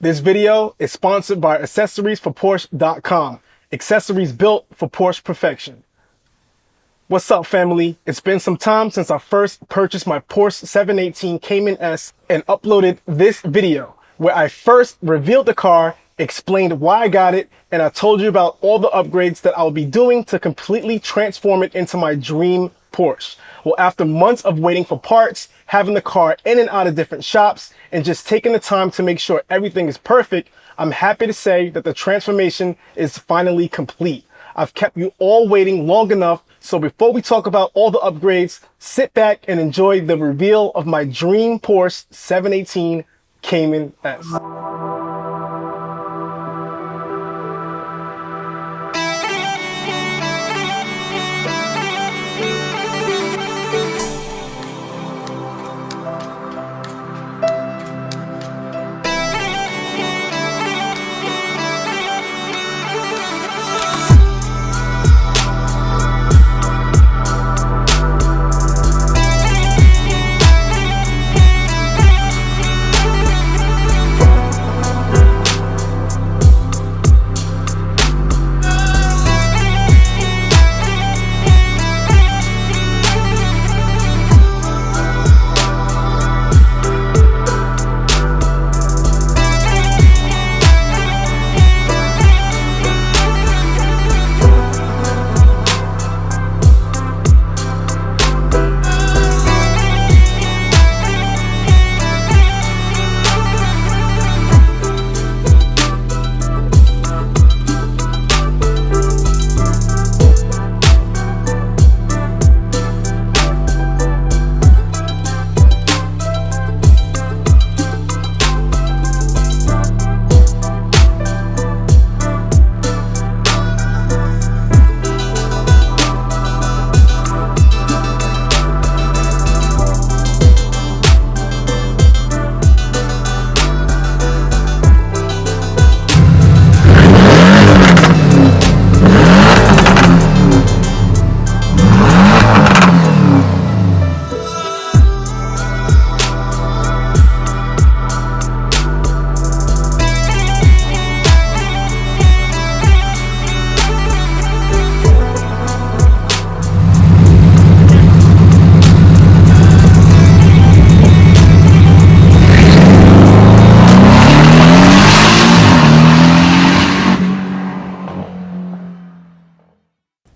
This video is sponsored by accessoriesforporsche.com. Accessories built for Porsche perfection. What's up, family? It's been some time since I first purchased my Porsche 718 Cayman S and uploaded this video where I first revealed the car, explained why I got it, and I told you about all the upgrades that I'll be doing to completely transform it into my dream Porsche. Well, after months of waiting for parts, having the car in and out of different shops, and just taking the time to make sure everything is perfect, I'm happy to say that the transformation is finally complete. I've kept you all waiting long enough, so before we talk about all the upgrades, sit back and enjoy the reveal of my dream Porsche 718 Cayman S.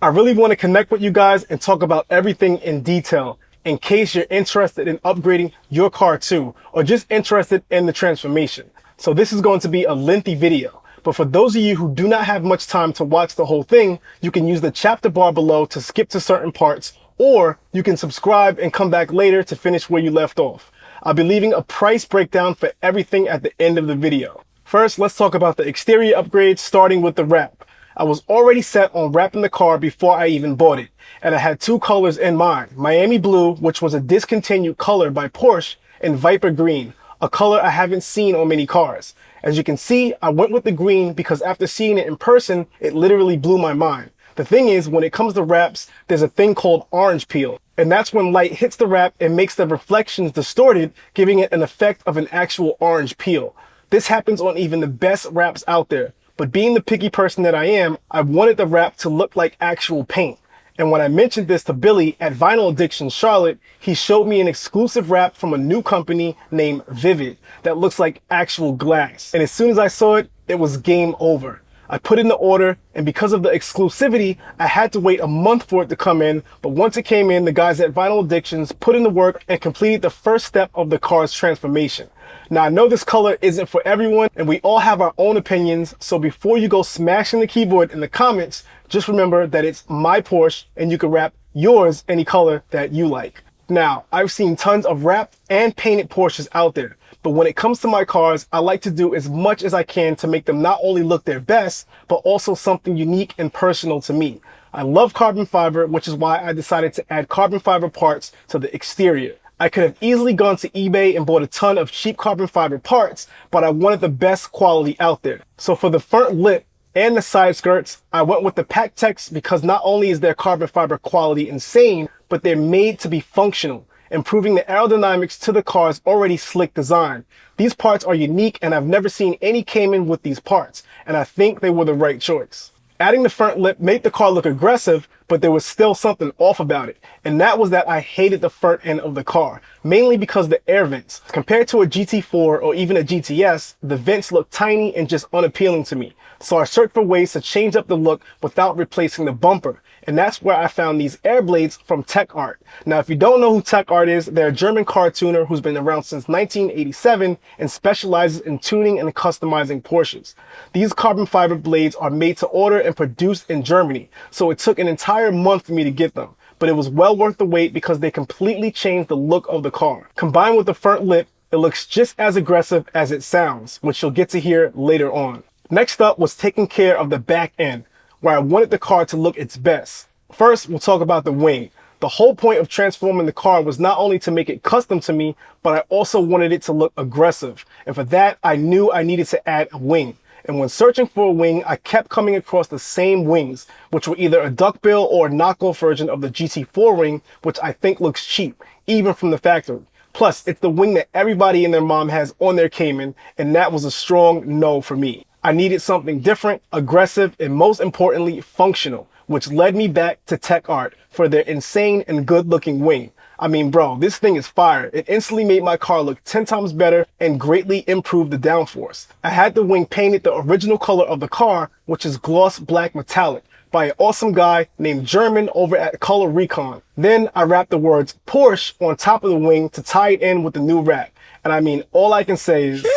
I really want to connect with you guys and talk about everything in detail in case you're interested in upgrading your car too, or just interested in the transformation. So this is going to be a lengthy video, but for those of you who do not have much time to watch the whole thing, you can use the chapter bar below to skip to certain parts, or you can subscribe and come back later to finish where you left off. I'll be leaving a price breakdown for everything at the end of the video. First, let's talk about the exterior upgrades, starting with the wrap. I was already set on wrapping the car before I even bought it, and I had two colors in mind: Miami Blue, which was a discontinued color by Porsche, and Viper Green, a color I haven't seen on many cars. As you can see, I went with the green because after seeing it in person, it literally blew my mind. The thing is, when it comes to wraps, there's a thing called orange peel, and that's when light hits the wrap and makes the reflections distorted, giving it an effect of an actual orange peel. This happens on even the best wraps out there. But being the picky person that I am, I wanted the wrap to look like actual paint. And when I mentioned this to Billy at Vinyl Addiction Charlotte, he showed me an exclusive wrap from a new company named Vivid that looks like actual glass. And as soon as I saw it, it was game over. I put in the order, and because of the exclusivity, I had to wait a month for it to come in, but once it came in, the guys at Vinyl Addictions put in the work and completed the first step of the car's transformation. Now, I know this color isn't for everyone, and we all have our own opinions, so before you go smashing the keyboard in the comments, just remember that it's my Porsche, and you can wrap yours any color that you like. Now, I've seen tons of wrapped and painted Porsches out there, but when it comes to my cars, I like to do as much as I can to make them not only look their best, but also something unique and personal to me. I love carbon fiber, which is why I decided to add carbon fiber parts to the exterior. I could have easily gone to eBay and bought a ton of cheap carbon fiber parts, but I wanted the best quality out there. So for the front lip and the side skirts, I went with the PacTex because not only is their carbon fiber quality insane, but they're made to be functional. improving the aerodynamics to the car's already slick design. These parts are unique and I've never seen any Cayman with these parts, and I think they were the right choice. Adding the front lip made the car look aggressive, but there was still something off about it, and that was that I hated the front end of the car, mainly because the air vents. Compared to a GT4 or even a GTS, the vents look tiny and just unappealing to me. So I searched for ways to change up the look without replacing the bumper, and that's where I found these air blades from Tech Art. Now, if you don't know who Tech Art is, they're a German car tuner who's been around since 1987 and specializes in tuning and customizing Porsches. These carbon fiber blades are made to order and produced in Germany, so it took an entire month for me to get them. But it was well worth the wait because they completely changed the look of the car. Combined with the front lip, it looks just as aggressive as it sounds, which you'll get to hear later on. Next up was taking care of the back end, where I wanted the car to look its best. First, we'll talk about the wing. The whole point of transforming the car was not only to make it custom to me, but I also wanted it to look aggressive. And for that, I knew I needed to add a wing. And when searching for a wing, I kept coming across the same wings, which were either a duckbill or a knockoff version of the GT4 wing, which I think looks cheap, even from the factory. Plus, it's the wing that everybody and their mom has on their Cayman, and that was a strong no for me. I needed something different, aggressive, and most importantly, functional, which led me back to Tech Art for their insane and good-looking wing. I mean, bro, this thing is fire. It instantly made my car look 10 times better and greatly improved the downforce. I had the wing painted the original color of the car, which is gloss black metallic, by an awesome guy named German over at Color Recon. Then I wrapped the words Porsche on top of the wing to tie it in with the new wrap. And I mean, all I can say is...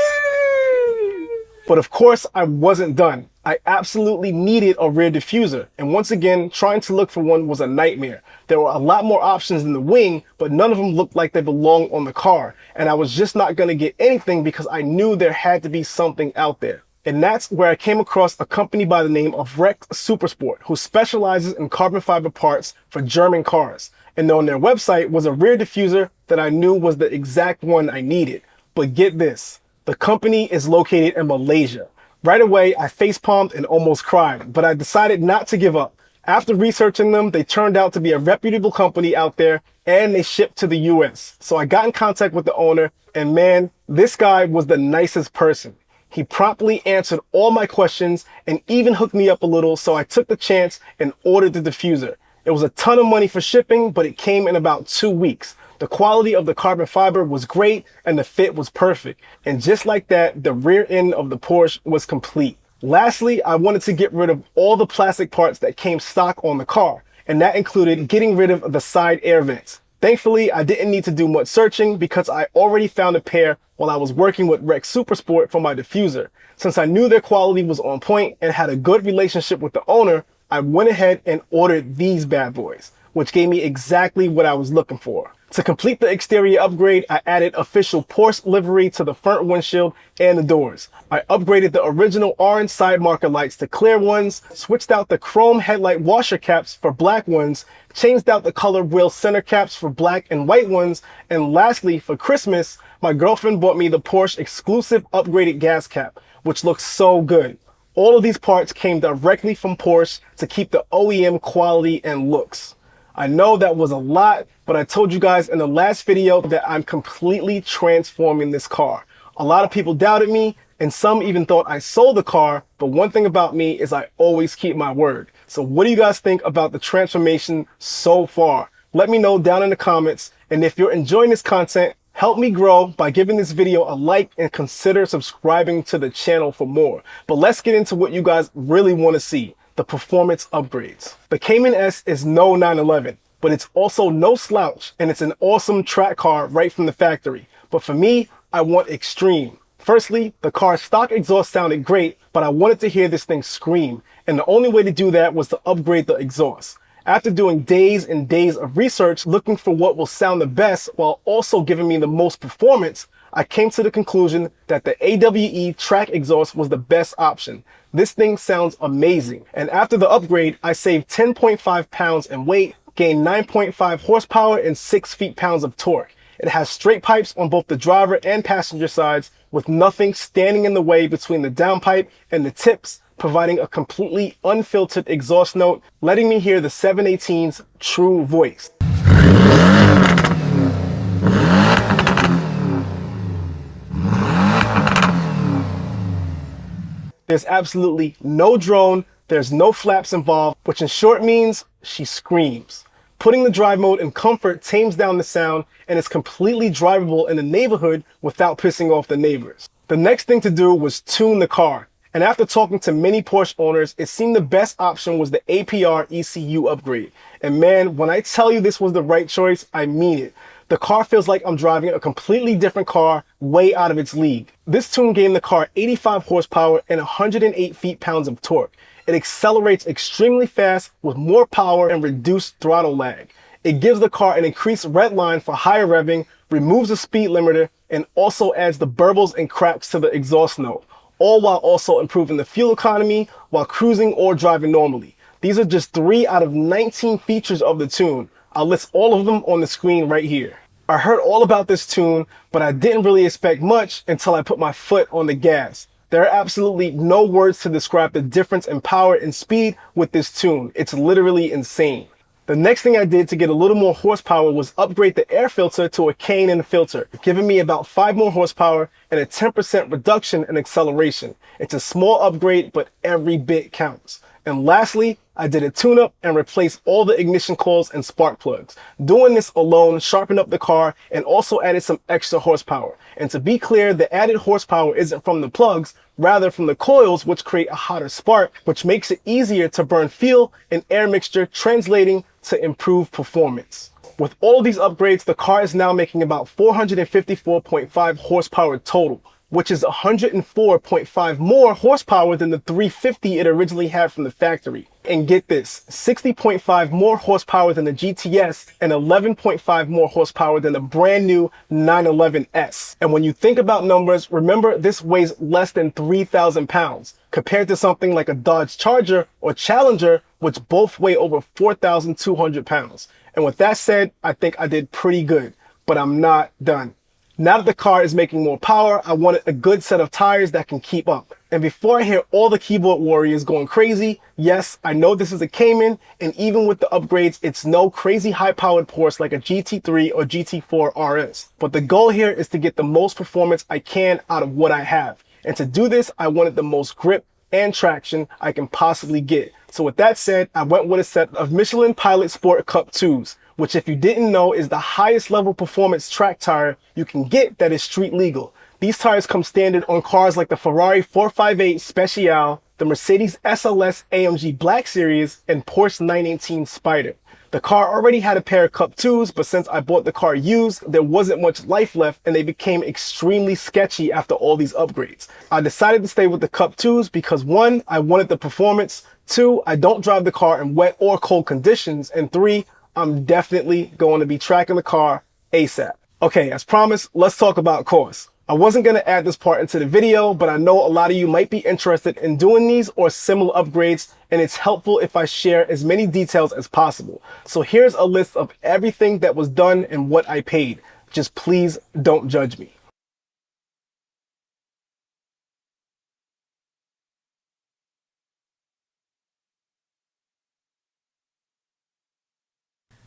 But of course, I wasn't done. I absolutely needed a rear diffuser, and once again, trying to look for one was a nightmare. There were a lot more options in the wing, but none of them looked like they belonged on the car, and I was just not going to get anything because I knew there had to be something out there. And that's where I came across a company by the name of Rex Supersport, who specializes in carbon fiber parts for German cars. And on their website was a rear diffuser that I knew was the exact one I needed. But get this. The company is located in Malaysia. Right away, I facepalmed and almost cried, but I decided not to give up. After researching them, they turned out to be a reputable company out there, and they shipped to the US. So I got in contact with the owner, and man, this guy was the nicest person. He promptly answered all my questions and even hooked me up a little, so I took the chance and ordered the diffuser. It was a ton of money for shipping, but it came in about 2 weeks. The quality of the carbon fiber was great and the fit was perfect. And just like that, the rear end of the Porsche was complete. Lastly, I wanted to get rid of all the plastic parts that came stock on the car, and that included getting rid of the side air vents. Thankfully, I didn't need to do much searching because I already found a pair while I was working with Rex Supersport for my diffuser. Since I knew their quality was on point and had a good relationship with the owner, I went ahead and ordered these bad boys, which gave me exactly what I was looking for. To complete the exterior upgrade, I added official Porsche livery to the front windshield and the doors. I upgraded the original orange side marker lights to clear ones, switched out the chrome headlight washer caps for black ones, changed out the color wheel center caps for black and white ones, and lastly, for Christmas, my girlfriend bought me the Porsche exclusive upgraded gas cap, which looks so good. All of these parts came directly from Porsche to keep the OEM quality and looks. I know that was a lot, but I told you guys in the last video that I'm completely transforming this car. A lot of people doubted me, and some even thought I sold the car, but one thing about me is I always keep my word. So what do you guys think about the transformation so far? Let me know down in the comments, and if you're enjoying this content, help me grow by giving this video a like and consider subscribing to the channel for more. But let's get into what you guys really want to see. The performance upgrades. The Cayman S is no 911, but it's also no slouch, and it's an awesome track car right from the factory. But for me, I want extreme. Firstly, the car's stock exhaust sounded great, but I wanted to hear this thing scream, and the only way to do that was to upgrade the exhaust. After doing days and days of research looking for what will sound the best while also giving me the most performance, I came to the conclusion that the AWE track exhaust was the best option. This thing sounds amazing. And after the upgrade, I saved 10.5 pounds in weight, gained 9.5 horsepower and 6 feet-pounds of torque. It has straight pipes on both the driver and passenger sides with nothing standing in the way between the downpipe and the tips, providing a completely unfiltered exhaust note, letting me hear the 718's true voice. There's absolutely no drone, there's no flaps involved, which in short means she screams. Putting the drive mode in comfort tames down the sound and is completely drivable in the neighborhood without pissing off the neighbors. The next thing to do was tune the car. And after talking to many Porsche owners, it seemed the best option was the APR ECU upgrade. And man, when I tell you this was the right choice, I mean it. The car feels like I'm driving a completely different car way out of its league. This tune gave the car 85 horsepower and 108 feet-pounds of torque. It accelerates extremely fast with more power and reduced throttle lag. It gives the car an increased red line for higher revving, removes the speed limiter, and also adds the burbles and cracks to the exhaust note, all while also improving the fuel economy while cruising or driving normally. These are just 3 out of 19 features of the tune. I'll list all of them on the screen right here. I heard all about this tune, but I didn't really expect much until I put my foot on the gas. There are absolutely no words to describe the difference in power and speed with this tune. It's literally insane. The next thing I did to get a little more horsepower was upgrade the air filter to a Cayman filter, giving me about 5 more horsepower and a 10% reduction in acceleration. It's a small upgrade, but every bit counts. And lastly, I did a tune-up and replaced all the ignition coils and spark plugs. Doing this alone sharpened up the car and also added some extra horsepower. And to be clear, the added horsepower isn't from the plugs, rather from the coils, which create a hotter spark, which makes it easier to burn fuel and air mixture, translating to improved performance. With all of these upgrades, the car is now making about 454.5 horsepower total, which is 104.5 more horsepower than the 350 it originally had from the factory. And get this, 60.5 more horsepower than the GTS and 11.5 more horsepower than the brand new 911S. And when you think about numbers, remember this weighs less than 3,000 pounds compared to something like a Dodge Charger or Challenger, which both weigh over 4,200 pounds. And with that said, I think I did pretty good, but I'm not done. Now that the car is making more power, I wanted a good set of tires that can keep up. And before I hear all the keyboard warriors going crazy, yes, I know this is a Cayman, and even with the upgrades, it's no crazy high-powered Porsche like a GT3 or GT4 RS. But the goal here is to get the most performance I can out of what I have. And to do this, I wanted the most grip and traction I can possibly get. So with that said, I went with a set of Michelin Pilot Sport Cup 2s, which if you didn't know is the highest level performance track tire you can get that is street legal. These tires come standard on cars like the Ferrari 458 Speciale, the Mercedes SLS AMG Black Series, and Porsche 918 Spider. The car already had a pair of Cup 2s, but since I bought the car used, there wasn't much life left and they became extremely sketchy after all these upgrades. I decided to stay with the Cup 2s because 1, I wanted the performance, 2, I don't drive the car in wet or cold conditions, and 3, I'm definitely going to be tracking the car ASAP. Okay, as promised, let's talk about cost. I wasn't going to add this part into the video, but I know a lot of you might be interested in doing these or similar upgrades, and it's helpful if I share as many details as possible. So here's a list of everything that was done and what I paid. Just please don't judge me.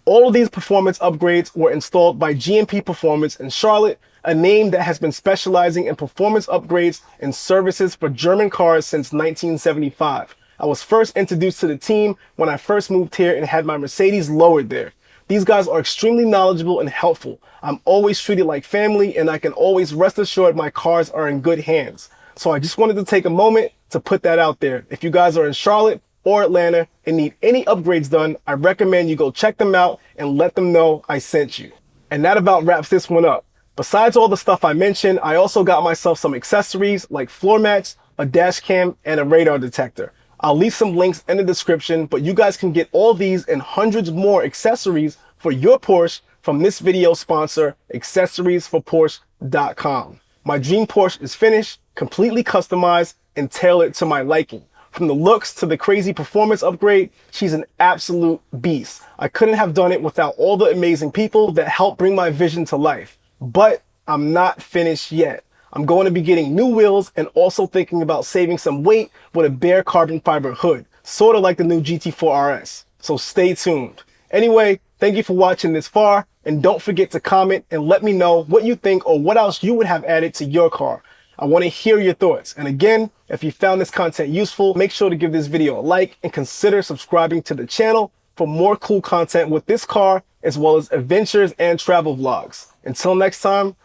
All of these performance upgrades were installed by GMP Performance in Charlotte, a name that has been specializing in performance upgrades and services for German cars since 1975. I was first introduced to the team when I first moved here and had my Mercedes lowered there. These guys are extremely knowledgeable and helpful. I'm always treated like family, and I can always rest assured my cars are in good hands. So I just wanted to take a moment to put that out there. If you guys are in Charlotte or Atlanta and need any upgrades done, I recommend you go check them out and let them know I sent you. And that about wraps this one up. Besides all the stuff I mentioned, I also got myself some accessories like floor mats, a dash cam, and a radar detector. I'll leave some links in the description, but you guys can get all these and hundreds more accessories for your Porsche from this video sponsor, accessoriesforporsche.com. My dream Porsche is finished, completely customized, and tailored to my liking. From the looks to the crazy performance upgrade, she's an absolute beast. I couldn't have done it without all the amazing people that helped bring my vision to life. But I'm not finished yet. I'm going to be getting new wheels and also thinking about saving some weight with a bare carbon fiber hood, sort of like the new GT4 RS. So stay tuned. Anyway, thank you for watching this far, and don't forget to comment and let me know what you think or what else you would have added to your car. I want to hear your thoughts. And again, if you found this content useful, make sure to give this video a like and consider subscribing to the channel for more cool content with this car, as well as adventures and travel vlogs. Until next time,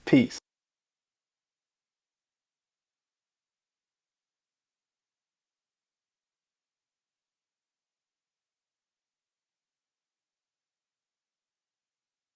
peace.